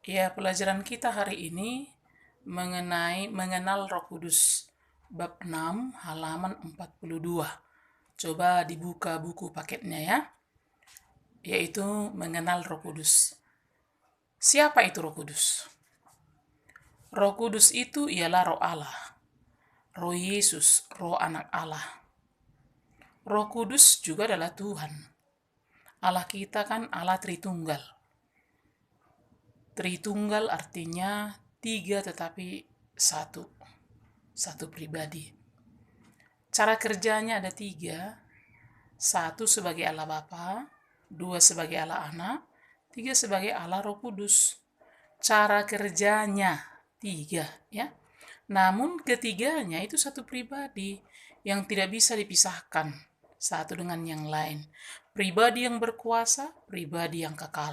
Ya, pelajaran kita hari ini mengenai mengenal Roh Kudus, bab 6 halaman 42. Coba dibuka buku paketnya ya, yaitu mengenal Roh Kudus. Siapa itu Roh Kudus? Roh Kudus itu ialah Roh Allah, Roh Yesus, Roh Anak Allah. Roh Kudus juga adalah Tuhan. Allah kita kan Allah Tritunggal. Tritunggal artinya tiga tetapi satu, satu pribadi. Cara kerjanya ada tiga. Satu sebagai Allah Bapa, dua sebagai Allah Anak, tiga sebagai Allah Roh Kudus. Cara kerjanya tiga, ya. Namun ketiganya itu satu pribadi yang tidak bisa dipisahkan satu dengan yang lain. Pribadi yang berkuasa, pribadi yang kekal.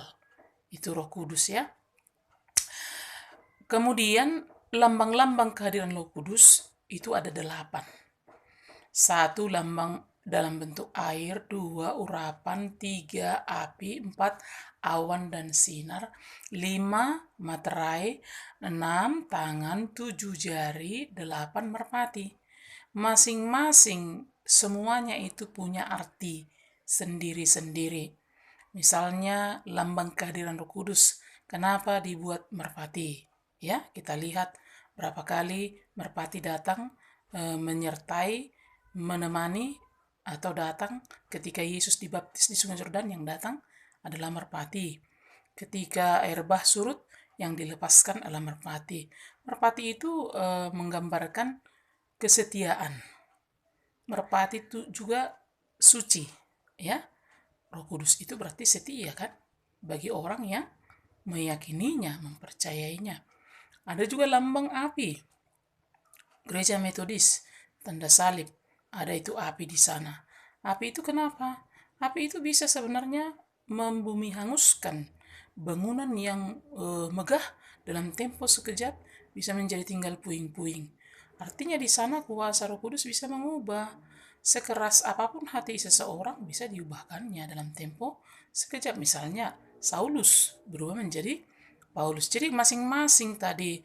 Itu Roh Kudus ya. Kemudian lambang-lambang kehadiran Roh Kudus itu ada 8. Satu lambang dalam bentuk air, 2 urapan, 3 api, 4 awan dan sinar, 5 materai, 6 tangan, 7 jari, 8 merpati. Masing-masing semuanya itu punya arti sendiri-sendiri. Misalnya lambang kehadiran Roh Kudus, kenapa dibuat merpati? Ya, kita lihat berapa kali merpati datang menyertai, menemani atau datang ketika Yesus dibaptis di Sungai Yordan, yang datang adalah merpati. Ketika air bah surut, yang dilepaskan adalah merpati. Merpati itu menggambarkan kesetiaan. Merpati itu juga suci, ya. Roh Kudus itu berarti setia kan bagi orang yang meyakininya, mempercayainya. Ada juga lambang api. Gereja Metodis, tanda salib, ada itu api di sana. Api itu kenapa? Api itu bisa sebenarnya membumi hanguskan bangunan yang megah dalam tempo sekejap, bisa menjadi tinggal puing-puing. Artinya di sana kuasa Roh Kudus bisa mengubah. Sekeras apapun hati seseorang bisa diubahkannya dalam tempo sekejap. Misalnya Saulus berubah menjadi Paulus. Jadi masing-masing tadi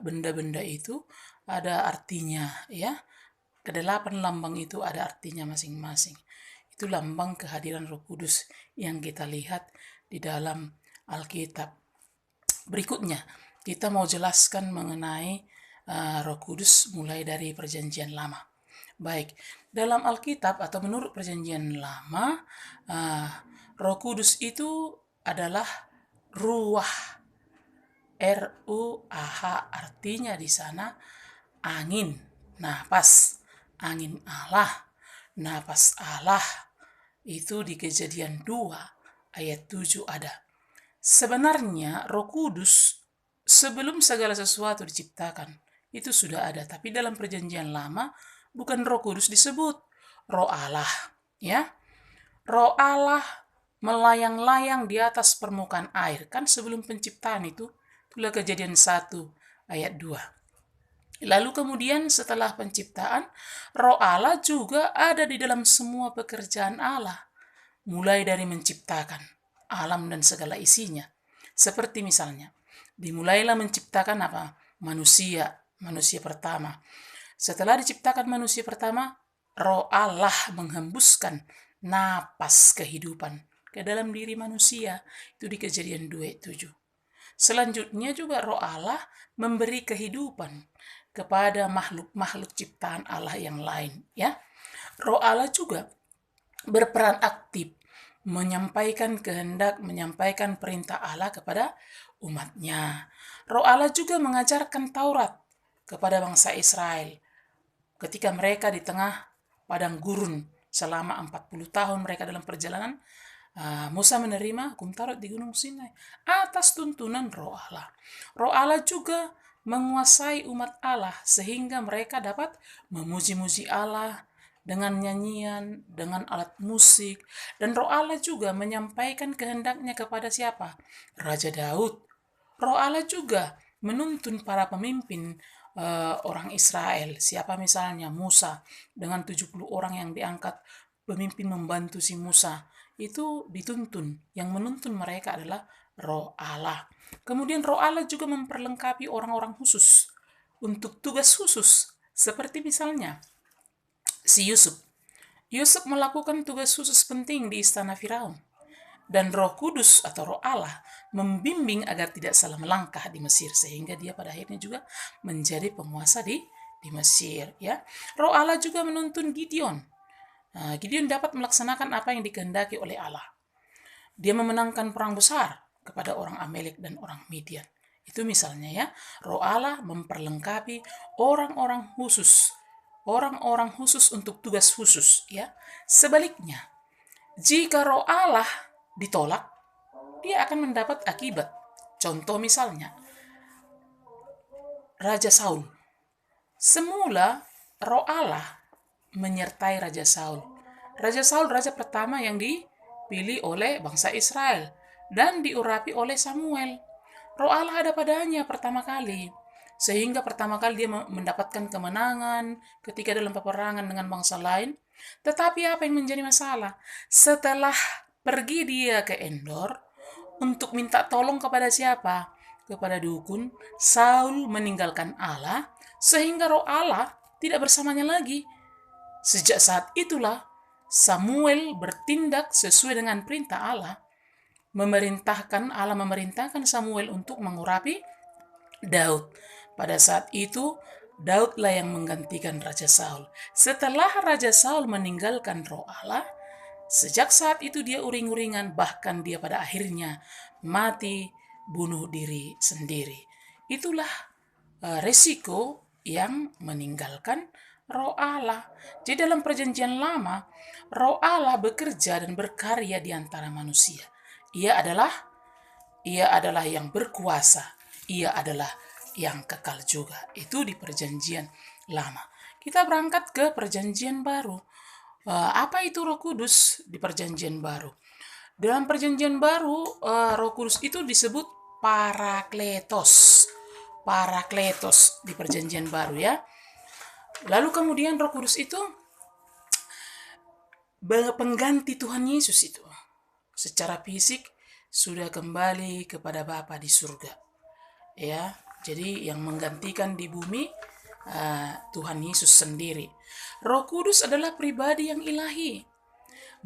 benda-benda itu ada artinya ya. Kedelapan lambang itu ada artinya masing-masing. Itu lambang kehadiran Roh Kudus yang kita lihat di dalam Alkitab. Berikutnya, kita mau jelaskan mengenai Roh Kudus mulai dari Perjanjian Lama. Baik, dalam Alkitab atau menurut Perjanjian Lama, Roh Kudus itu adalah ruah, R-U-A-H, artinya di sana angin, napas, angin Allah, napas Allah. Itu di Kejadian 2 ayat 7 ada. Sebenarnya Roh Kudus sebelum segala sesuatu diciptakan itu sudah ada, tapi dalam Perjanjian Lama bukan Roh Kudus disebut, Roh Allah, ya. Roh Allah melayang-layang di atas permukaan air. Kan sebelum penciptaan itulah Kejadian 1 ayat 2. Lalu kemudian setelah penciptaan, Roh Allah juga ada di dalam semua pekerjaan Allah. Mulai dari menciptakan alam dan segala isinya. Seperti misalnya, dimulailah menciptakan apa? Manusia pertama. Setelah diciptakan manusia pertama, Roh Allah menghembuskan napas kehidupan ke dalam diri manusia. Itu di Kejadian 2:7. Selanjutnya juga Roh Allah memberi kehidupan kepada makhluk-makhluk ciptaan Allah yang lain, ya. Roh Allah juga berperan aktif menyampaikan kehendak, menyampaikan perintah Allah kepada umatnya. Roh Allah juga mengajarkan Taurat kepada bangsa Israel ketika mereka di tengah padang gurun selama 40 tahun mereka dalam perjalanan. Musa menerima hukum Taurat di Gunung Sinai atas tuntunan Roh Allah. Roh Allah juga menguasai umat Allah sehingga mereka dapat memuji-muji Allah dengan nyanyian, dengan alat musik. Dan Roh Allah juga menyampaikan kehendaknya kepada siapa? Raja Daud. Roh Allah juga menuntun para pemimpin orang Israel. Siapa misalnya? Musa dengan 70 orang yang diangkat pemimpin membantu si Musa. Itu dituntun. Yang menuntun mereka adalah Roh Allah. Kemudian Roh Allah juga memperlengkapi orang-orang khusus untuk tugas khusus. Seperti misalnya si Yusuf. Yusuf melakukan tugas khusus penting di istana Firaun. Dan Roh Kudus atau Roh Allah membimbing agar tidak salah melangkah di Mesir, sehingga dia pada akhirnya juga menjadi penguasa di Mesir. Ya, Roh Allah juga menuntun Gideon. Gideon dapat melaksanakan apa yang dikehendaki oleh Allah. Dia memenangkan perang besar kepada orang Amalek dan orang Midian. Itu misalnya ya, Roh Allah memperlengkapi orang-orang khusus untuk tugas khusus ya. Sebaliknya, jika Roh Allah ditolak, dia akan mendapat akibat. Contoh misalnya, Raja Saul. Semula Roh Allah menyertai Raja Saul. Raja Saul raja pertama yang dipilih oleh bangsa Israel dan diurapi oleh Samuel. Roh Allah ada padanya pertama kali. Sehingga pertama kali dia mendapatkan kemenangan ketika dalam peperangan dengan bangsa lain. Tetapi apa yang menjadi masalah? Setelah pergi dia ke Endor untuk minta tolong kepada siapa? Kepada dukun. Saul meninggalkan Allah sehingga Roh Allah tidak bersamanya lagi. Sejak saat itulah Samuel bertindak sesuai dengan perintah Allah. Allah memerintahkan Samuel untuk mengurapi Daud. Pada saat itu Daudlah yang menggantikan Raja Saul. Setelah Raja Saul meninggalkan Roh Allah, sejak saat itu dia uring-uringan, bahkan dia pada akhirnya mati bunuh diri sendiri. Itulah resiko yang meninggalkan Roh Allah. Jadi dalam perjanjian lama, Roh Allah bekerja dan berkarya di antara manusia. Ia adalah yang berkuasa. Ia adalah yang kekal juga. Itu di perjanjian lama. Kita berangkat ke perjanjian baru. Apa itu Roh Kudus di perjanjian baru? Dalam perjanjian baru, Roh Kudus itu disebut Parakletos. Parakletos di perjanjian baru ya. Lalu kemudian Roh Kudus itu pengganti Tuhan Yesus itu. Secara fisik sudah kembali kepada Bapa di surga. Ya, jadi yang menggantikan di bumi Tuhan Yesus sendiri. Roh Kudus adalah pribadi yang ilahi,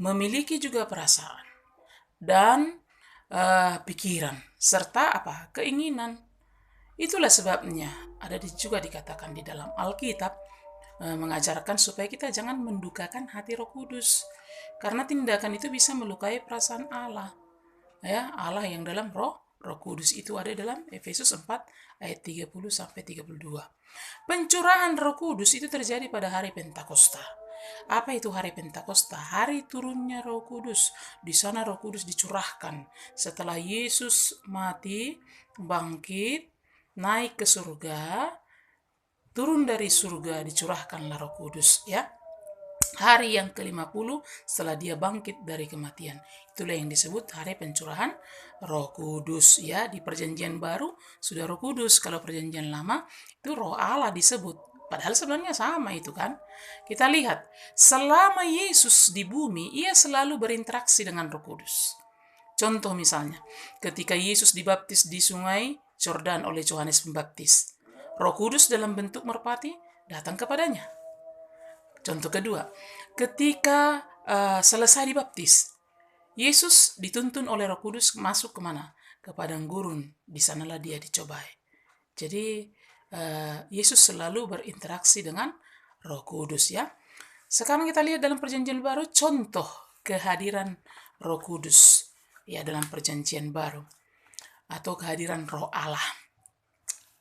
memiliki juga perasaan dan pikiran serta keinginan. Itulah sebabnya ada juga dikatakan di dalam Alkitab mengajarkan supaya kita jangan mendukakan hati Roh Kudus, karena tindakan itu bisa melukai perasaan Allah. Ya, Allah yang dalam Roh Kudus itu ada dalam Efesus 4 ayat 30 sampai 32. Pencurahan Roh Kudus itu terjadi pada hari Pentakosta. Apa itu hari Pentakosta? Hari turunnya Roh Kudus. Di sana Roh Kudus dicurahkan setelah Yesus mati, bangkit, naik ke surga, turun dari surga, dicurahkanlah Roh Kudus ya. Hari yang ke-50 setelah dia bangkit dari kematian. Itulah yang disebut hari pencurahan Roh Kudus ya. Di perjanjian baru sudah Roh Kudus. Kalau perjanjian lama itu Roh Allah disebut. Padahal sebenarnya sama itu kan. Kita lihat, selama Yesus di bumi, ia selalu berinteraksi dengan Roh Kudus. Contoh misalnya, ketika Yesus dibaptis di sungai Yordan oleh Yohanes Pembaptis, Roh Kudus dalam bentuk merpati datang kepadanya. Contoh kedua, ketika selesai dibaptis, Yesus dituntun oleh Roh Kudus masuk kemana? Ke padang gurun. Di sanalah dia dicobai. Jadi Yesus selalu berinteraksi dengan Roh Kudus ya. Sekarang kita lihat dalam perjanjian baru contoh kehadiran Roh Kudus ya dalam perjanjian baru atau kehadiran Roh Allah.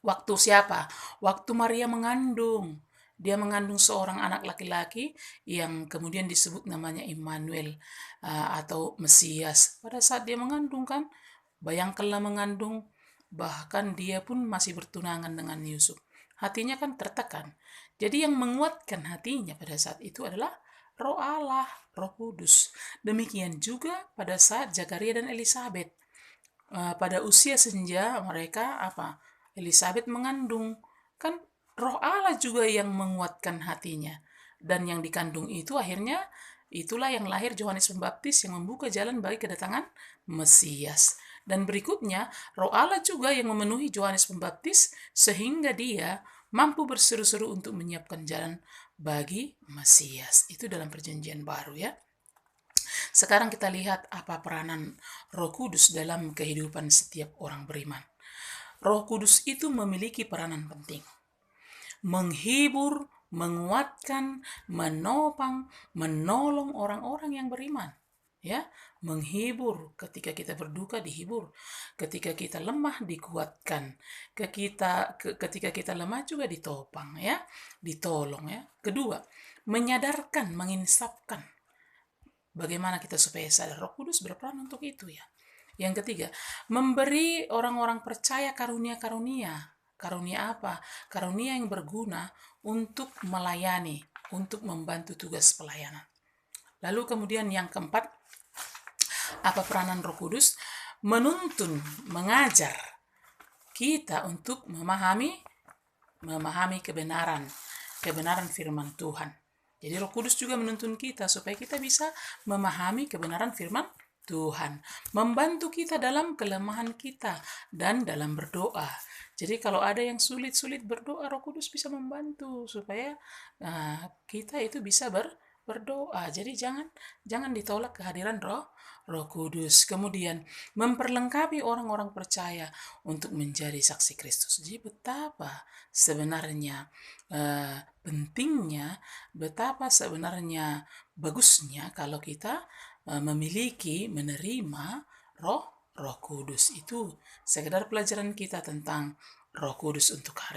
Waktu siapa? Waktu Maria mengandung. Dia mengandung seorang anak laki-laki yang kemudian disebut namanya Immanuel atau Mesias. Pada saat dia mengandung kan, bayangkanlah mengandung, bahkan dia pun masih bertunangan dengan Yusuf. Hatinya kan tertekan. Jadi yang menguatkan hatinya pada saat itu adalah Roh Allah, Roh Kudus. Demikian juga pada saat Zakaria dan Elisabet. Pada usia senja mereka Elisabet mengandung. Kan Roh Allah juga yang menguatkan hatinya. Dan yang dikandung itu akhirnya itulah yang lahir Yohanes Pembaptis yang membuka jalan bagi kedatangan Mesias. Dan berikutnya, Roh Allah juga yang memenuhi Yohanes Pembaptis sehingga dia mampu berseru-seru untuk menyiapkan jalan bagi Mesias. Itu dalam perjanjian baru ya. Sekarang kita lihat apa peranan Roh Kudus dalam kehidupan setiap orang beriman. Roh Kudus itu memiliki peranan penting. Menghibur, menguatkan, menopang, menolong orang-orang yang beriman. Ya, menghibur, ketika kita berduka dihibur, ketika kita lemah dikuatkan, ketika kita lemah juga ditopang ya, ditolong ya. Kedua, menyadarkan, menginsapkan. Bagaimana kita supaya sadar? Roh Kudus berperan untuk itu ya. Yang ketiga, memberi orang-orang percaya karunia-karunia. Karunia apa? Karunia yang berguna untuk melayani, untuk membantu tugas pelayanan. Lalu kemudian yang keempat, apa peranan Roh Kudus? Menuntun, mengajar kita untuk memahami kebenaran firman Tuhan. Jadi Roh Kudus juga menuntun kita supaya kita bisa memahami kebenaran firman Tuhan. Membantu kita dalam kelemahan kita dan dalam berdoa. Jadi kalau ada yang sulit-sulit berdoa, Roh Kudus bisa membantu supaya kita itu bisa berdoa. Jadi jangan ditolak kehadiran Roh Kudus. Kemudian memperlengkapi orang-orang percaya untuk menjadi saksi Kristus. Jadi betapa sebenarnya pentingnya, betapa sebenarnya bagusnya kalau kita menerima Roh Kudus. Itu sekedar pelajaran kita tentang Roh Kudus untuk hari